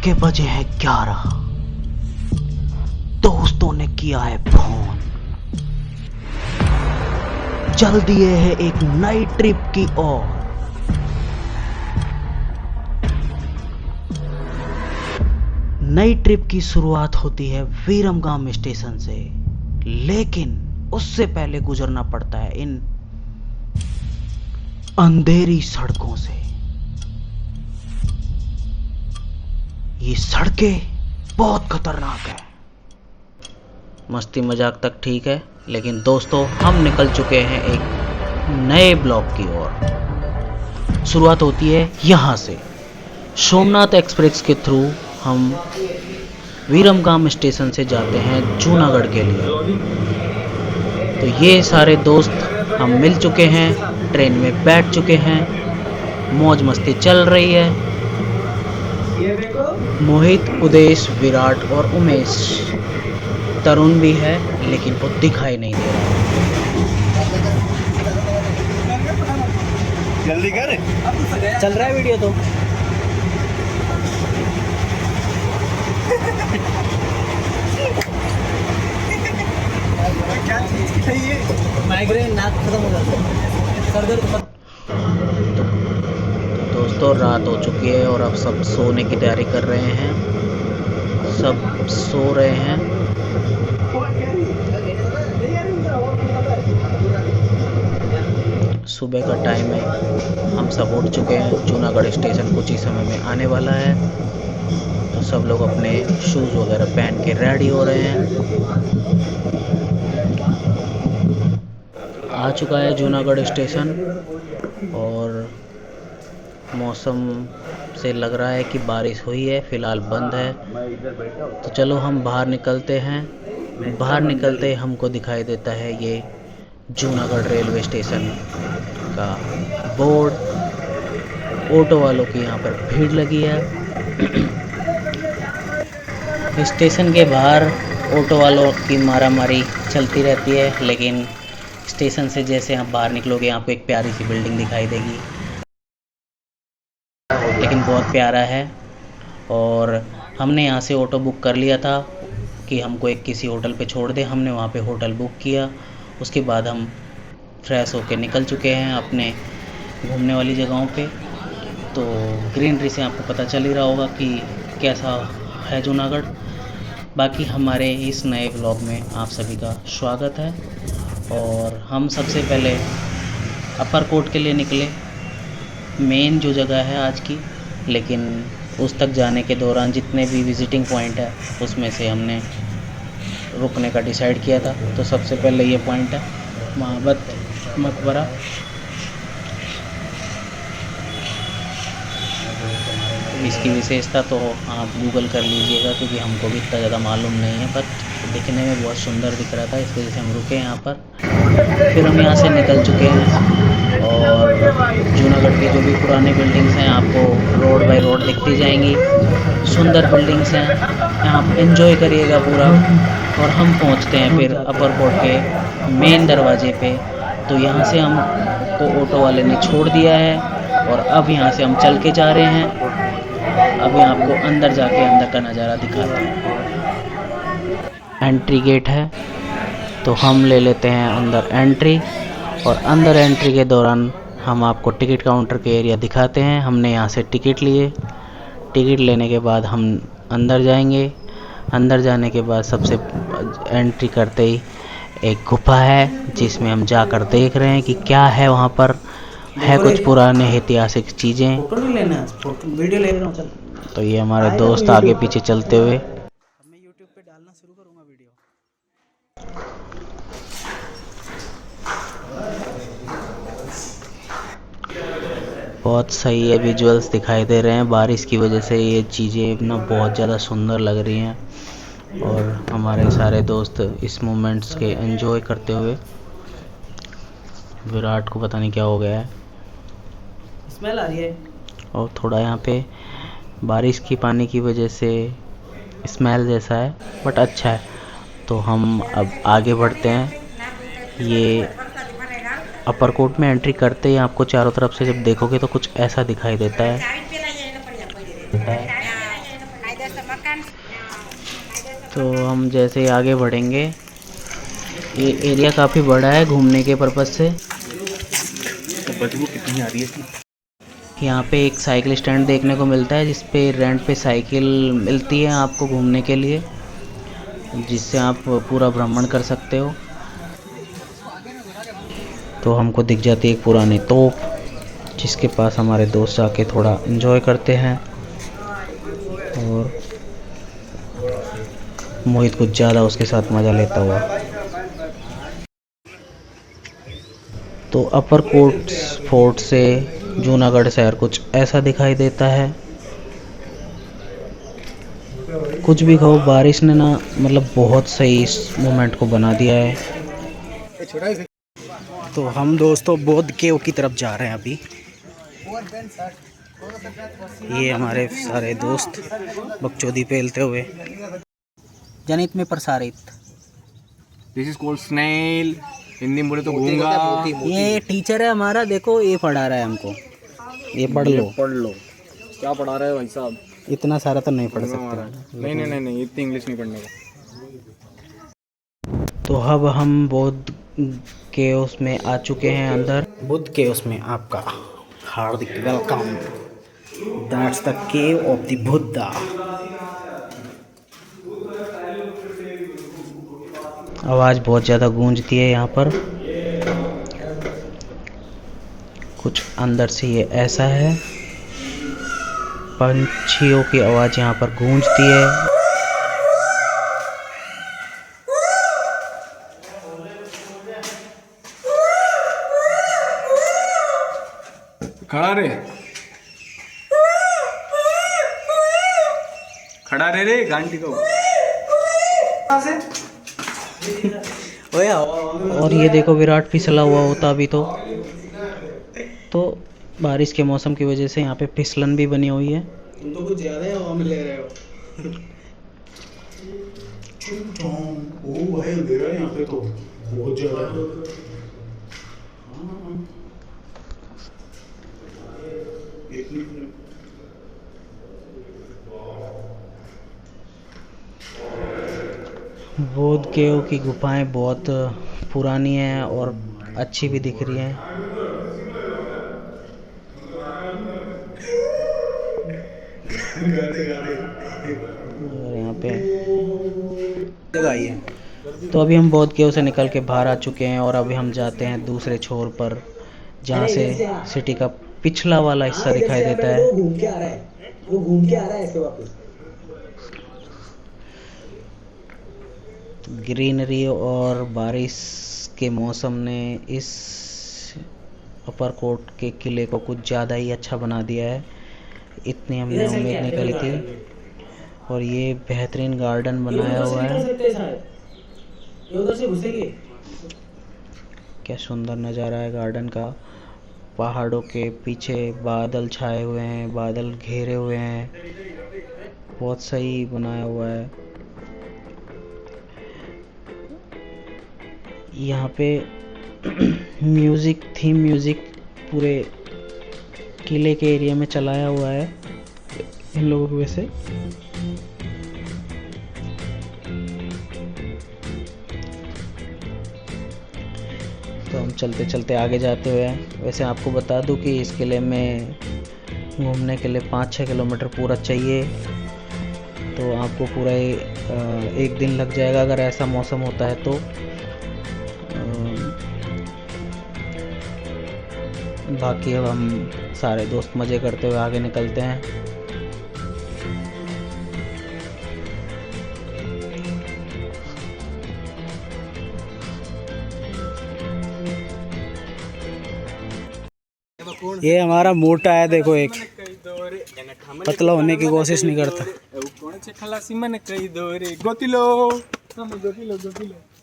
के बजे हैं 11। दोस्तों ने किया है फोन, चल दिए हैं एक नई ट्रिप की ओर। नई ट्रिप की शुरुआत होती है वीरमगाम स्टेशन से, लेकिन उससे पहले गुजरना पड़ता है इन अंधेरी सड़कों से। ये सड़कें बहुत खतरनाक है। मस्ती मजाक तक ठीक है, लेकिन दोस्तों हम निकल चुके हैं एक नए ब्लॉक की ओर। शुरुआत होती है यहां से। सोमनाथ एक्सप्रेस के थ्रू हम वीरमगाम स्टेशन से जाते हैं जूनागढ़ के लिए। तो ये सारे दोस्त हम मिल चुके हैं, ट्रेन में बैठ चुके हैं, मौज मस्ती चल रही है। मोहित, उदेश, विराट और उमेश, तरुण भी है लेकिन वो दिखाई नहीं दे रहा। जल्दी कर, चल रहा है वीडियो तो। क्या चीज है ये? माइग्रेन, नाक खत्म हो जाता है, सर दर्द। तो दोस्तों रात हो चुकी है और अब सब सोने की तैयारी कर रहे हैं, सब सो रहे हैं। सुबह का टाइम है, हम सब उठ चुके हैं। जूनागढ़ स्टेशन कुछ ही समय में आने वाला है, तो सब लोग अपने शूज़ वगैरह पहन के रेडी हो रहे हैं। आ चुका है जूनागढ़ स्टेशन और मौसम से लग रहा है कि बारिश हुई है, फ़िलहाल बंद है। तो चलो हम बाहर निकलते हैं। बाहर निकलते हमको दिखाई देता है ये जूनागढ़ रेलवे स्टेशन का बोर्ड। ऑटो वालों की यहाँ पर भीड़ लगी है। स्टेशन के बाहर ऑटो वालों की मारामारी चलती रहती है, लेकिन स्टेशन से जैसे आप बाहर निकलोगे आपको एक प्यारी सी बिल्डिंग दिखाई देगी, लेकिन बहुत प्यारा है। और हमने यहाँ से ऑटो बुक कर लिया था कि हमको एक किसी होटल पे छोड़ दे। हमने वहाँ पे होटल बुक किया, उसके बाद हम फ्रेश होके निकल चुके हैं अपने घूमने वाली जगहों पे। तो ग्रीनरी से आपको पता चल ही रहा होगा कि कैसा है जूनागढ़। बाकी हमारे इस नए व्लॉग में आप सभी का स्वागत है। और हम सबसे पहले अपर कोट के लिए निकले, मेन जो जगह है आज की, लेकिन उस तक जाने के दौरान जितने भी विज़िटिंग पॉइंट है उसमें से हमने रुकने का डिसाइड किया था। तो सबसे पहले ये पॉइंट है महाबत मकबरा। इसकी विशेषता तो आप गूगल कर लीजिएगा, क्योंकि हमको भी इतना ज़्यादा मालूम नहीं है, पर दिखने में बहुत सुंदर दिख रहा था, इस वजह से हम रुके यहाँ पर। फिर हम यहाँ से निकल चुके हैं और जूनागढ़ की जो भी पुरानी बिल्डिंग्स हैं आपको रोड बाय रोड दिखती जाएंगी। सुंदर बिल्डिंग्स हैं, यहाँ एंजॉय करिएगा पूरा। और हम पहुँचते हैं फिर अपर कोट के मेन दरवाजे पे। तो यहाँ से हमको ऑटो वाले ने छोड़ दिया है और अब यहाँ से हम चल के जा रहे हैं। अभी आपको अंदर जाके अंदर का नज़ारा दिखाते हैं। एंट्री गेट है, तो हम ले लेते हैं अंदर एंट्री। और अंदर एंट्री के दौरान हम आपको टिकट काउंटर के एरिया दिखाते हैं। हमने यहाँ से टिकट लिए, टिकट लेने के बाद हम अंदर जाएंगे। अंदर जाने के बाद सबसे एंट्री करते ही एक गुफा है, जिसमें हम जाकर देख रहे हैं कि क्या है वहाँ पर। है कुछ पुराने ऐतिहासिक चीज़ें। फोटो नहीं लेना है, फोटो वीडियो ले रहा हूँ। चल, तो ये हमारे दोस्त आगे पीछे चलते हुए। अब मैं YouTube पे डालना शुरू करूँगा वीडियो। बहुत सही है, विजुअल्स दिखाई दे रहे हैं। बारिश की वजह से ये चीज़ें ना बहुत ज़्यादा सुंदर लग रही हैं और हमारे सारे दोस्त इस मोमेंट्स के एंजॉय करते हुए। विराट को पता नहीं क्या हो गया है, स्मेल आ रही है। और थोड़ा यहाँ पे बारिश की पानी की वजह से स्मेल जैसा है, बट अच्छा है। तो हम अब आगे बढ़ते हैं। ये अपर कोट में एंट्री करते ही आपको चारों तरफ से जब देखोगे तो कुछ ऐसा दिखाई देता है। तो हम जैसे ही आगे बढ़ेंगे, ये एरिया काफ़ी बड़ा है घूमने के पर्पज़ से। तो बदबू कितनी आ रही है। यहाँ पे एक साइकिल स्टैंड देखने को मिलता है, जिस पे रेंट पे साइकिल मिलती है आपको घूमने के लिए, जिससे आप पूरा भ्रमण कर सकते हो। तो हमको दिख जाती है एक पुरानी तोप, जिसके पास हमारे दोस्त जाके थोड़ा एंजॉय करते हैं, और मोहित कुछ ज़्यादा उसके साथ मज़ा लेता हुआ। तो अपर कोट फोर्ट से जूनागढ़ शहर कुछ ऐसा दिखाई देता है। कुछ भी कहो, बारिश ने ना मतलब बहुत सही इस मोमेंट को बना दिया है। तो हम दोस्तों बौद्ध केव की तरफ जा रहे हैं अभी। ये हमारे सारे दोस्त बकचोदी पेलते हुए, जनित में प्रसारित। This is called snail, Hindi में बोले तो गूंगा। ये टीचर है हमारा, देखो ये पढ़ा रहा है हमको, ये पढ़ लो। पढ़ लो। क्या पढ़ा रहे हो भाई साहब? इतना सारा तो नहीं पढ़ सकते। नहीं, इतनी इंग्लिश नहीं पढ़ने का। तो अब हम बौद्ध केव्स में आ चुके हैं अंदर। बुद्ध केव्स में आपका हार्दिक welcome. That's the cave of the Buddha. आवाज़ बहुत ज़्यादा गूंजती है यहाँ पर। कुछ अंदर से ये ऐसा है, पंछियों की आवाज़ यहाँ पर गूंजती है। खड़ा रे घंटी को। और ये देखो, विराट फिसला हुआ होता अभी तो बारिश के मौसम की वजह से यहाँ पे फिसलन भी बनी हुई है। तुम तो कुछ ज्यादा ही हवा में ले रहे हो। ओ भाई अंधेरा है यहाँ पे तो बहुत ज्यादा। बौद्ध केव की गुफाएं बहुत पुरानी हैं और अच्छी भी दिख रही हैं। और यहाँ पे तो अभी हम बौद्ध केव से निकल के बाहर आ चुके हैं, और अभी हम जाते हैं दूसरे छोर पर, जहाँ से सिटी का पिछला वाला हिस्सा दिखाई देता है। वो घूम के आ रहा है ऐसे वापस। ग्रीनरी और बारिश के मौसम ने इस अपर कोट के किले को कुछ ज़्यादा ही अच्छा बना दिया है, इतनी हमने उम्मीद नहीं करी थी। और ये बेहतरीन गार्डन बनाया हुआ है। क्या सुंदर नज़ारा है गार्डन का। पहाड़ों के पीछे बादल छाए हुए हैं, बादल घेरे हुए हैं, बहुत सही बनाया हुआ है। यहाँ पे थीम म्यूज़िक पूरे किले के एरिया में चलाया हुआ है इन लोगों की वजह से। तो हम चलते चलते आगे जाते हुए, वैसे आपको बता दूं कि इस किले में घूमने के लिए 5-6 किलोमीटर पूरा चाहिए, तो आपको पूरा एक दिन लग जाएगा अगर ऐसा मौसम होता है तो। बाकी अब हम सारे दोस्त मज़े करते हुए आगे निकलते हैं। ये हमारा मोटा है, देखो एक पतला होने की कोशिश नहीं करता।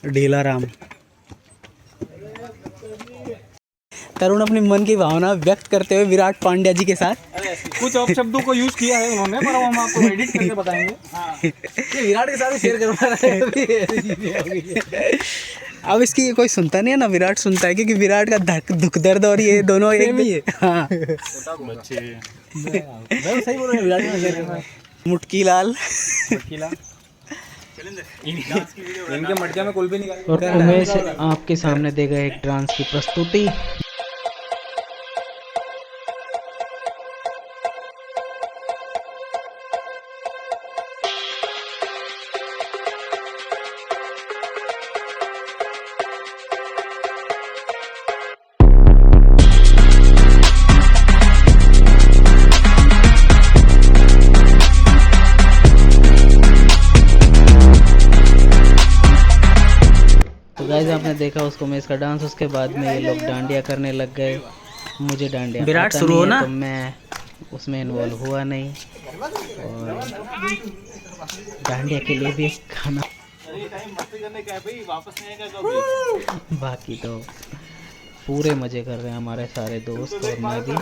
ढीला राम। तरुण अपनी मन की भावना व्यक्त करते हुए विराट पांड्या जी के साथ कुछ अपशब्दों को यूज किया है उन्होंने, पर हम आपको एडिट करके बताएंगे। ये विराट के साथ शेयर करवा रहा है। अब इसकी कोई सुनता नहीं है ना, विराट सुनता है, क्योंकि विराट का दुख दर्द और ये दोनों एक भी है। हाँ, सही बोल रहे हैं, विराट में शेयर करना। मुटकी लाल। इनके मटके में कुल भी निकाल। और उमेश आपके सामने देगा एक डांस की प्रस्तुति। गाइस आपने देखा उसको उमेश का डांस, उसके बाद में ये लोग डांडिया करने लग गए। मुझे डांडिया विराट आता शुरू नहीं हो है, ना? तो मैं उसमें इन्वॉल्व हुआ नहीं। और डांडिया के लिए भी एक खाना, बाकी तो पूरे मज़े कर रहे हैं हमारे सारे दोस्त और मैं भी।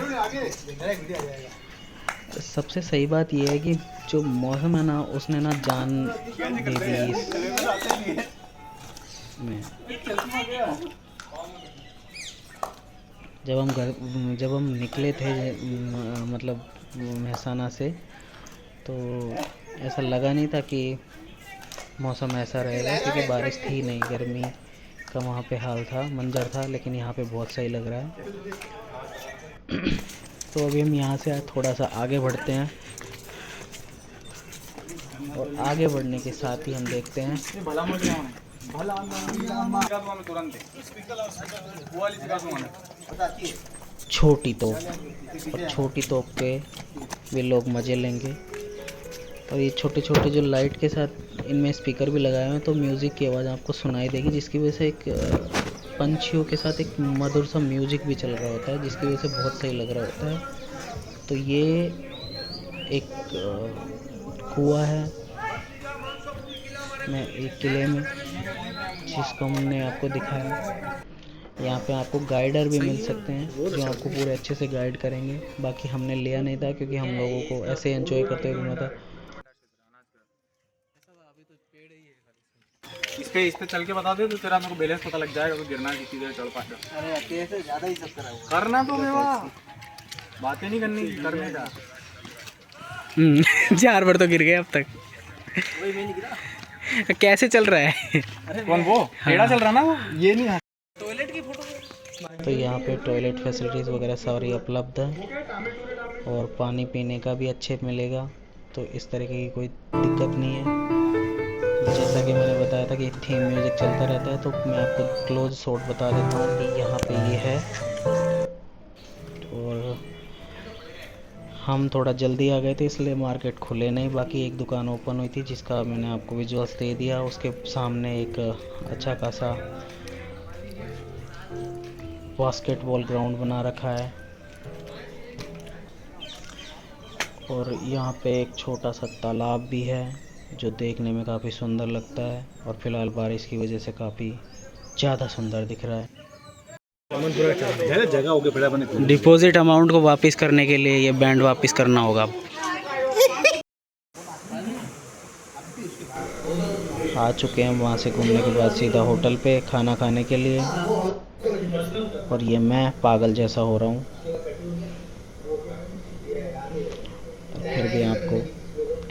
सबसे सही बात यह है कि जो मौसम है ना, उसने ना जान दे दी में। जब हम निकले थे मतलब मेहसाना से, तो ऐसा लगा नहीं था कि मौसम ऐसा रहेगा, क्योंकि बारिश थी नहीं, गर्मी का वहाँ पे हाल था, मंजर था। लेकिन यहाँ पे बहुत सही लग रहा है। तो अभी हम यहाँ से थोड़ा सा आगे बढ़ते हैं और आगे बढ़ने के साथ ही हम देखते हैं छोटी तोप। और छोटी तोप पे वे लोग मज़े लेंगे। और ये छोटे छोटे जो लाइट के साथ इनमें स्पीकर भी लगाए हुए हैं, तो म्यूज़िक की आवाज़ आपको सुनाई देगी, जिसकी वजह से एक पंछियों के साथ एक मधुर सा म्यूज़िक भी चल रहा होता है, जिसकी वजह से बहुत सही लग रहा होता है। तो ये एक कुआं है मैं एक किले में, जिसको हमने आपको दिखाया। यहाँ पे आपको गाइडर भी मिल सकते हैं जो आपको पूरे अच्छे से गाइड करेंगे। बाकी हमने लिया नहीं था, क्योंकि हम लोगों को ऐसे एंजॉय करते हुए घूमा था। इस पे चल के बता दे तो तेरा मेरे को बैलेंस पता लग जाएगा, तो गिरना किसी देर चढ़ पाएगा। अरे अकेले से ज़्यादा ही सब करना तो मेवा बातें नहीं करनी, करने का। 4 बार तो गिर गए अब तक। कैसे चल रहा है? कौन वो टेढ़ा चल रहा ना, वो ये नहीं। टॉयलेट की फोटो। तो यहाँ पे टॉयलेट फैसिलिटीज़ वगैरह सारी उपलब्ध है और पानी पीने का भी अच्छे मिलेगा। तो इस तरीके की कोई दिक्कत नहीं है। जैसा कि मैंने बताया था कि थीम म्यूज़िक चलता रहता है, तो मैं आपको क्लोज शॉट बता देता हूँ कि यहाँ पे ये है। और हम थोड़ा जल्दी आ गए थे, इसलिए मार्केट खुले नहीं। बाकी एक दुकान ओपन हुई थी, जिसका मैंने आपको विजुअल्स दे दिया। उसके सामने एक अच्छा खासा बास्केटबॉल ग्राउंड बना रखा है। और यहाँ पे एक छोटा सा तालाब भी है, जो देखने में काफ़ी सुंदर लगता है। और फिलहाल बारिश की वजह से काफ़ी ज़्यादा सुंदर दिख रहा है। डिपॉजिट अमाउंट को वापस करने के लिए ये बैंड वापस करना होगा। आ चुके हैं वहाँ से घूमने के बाद सीधा होटल पे खाना खाने के लिए। और ये मैं पागल जैसा हो रहा हूँ, फिर भी आपको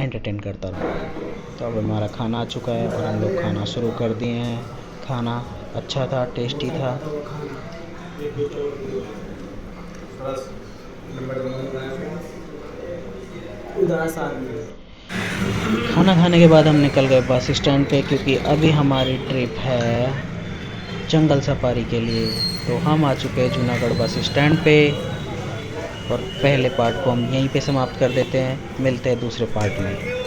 एंटरटेन करता रहा। तो अब हमारा खाना आ चुका है और हम लोग खाना शुरू कर दिए हैं। खाना अच्छा था, टेस्टी था। खाना खाने के बाद हम निकल गए बस स्टैंड पे, क्योंकि अभी हमारी ट्रिप है जंगल सफारी के लिए। तो हम आ चुके हैं जूनागढ़ बस स्टैंड पे और पहले पार्ट को हम यहीं पे समाप्त कर देते हैं। मिलते हैं दूसरे पार्ट में।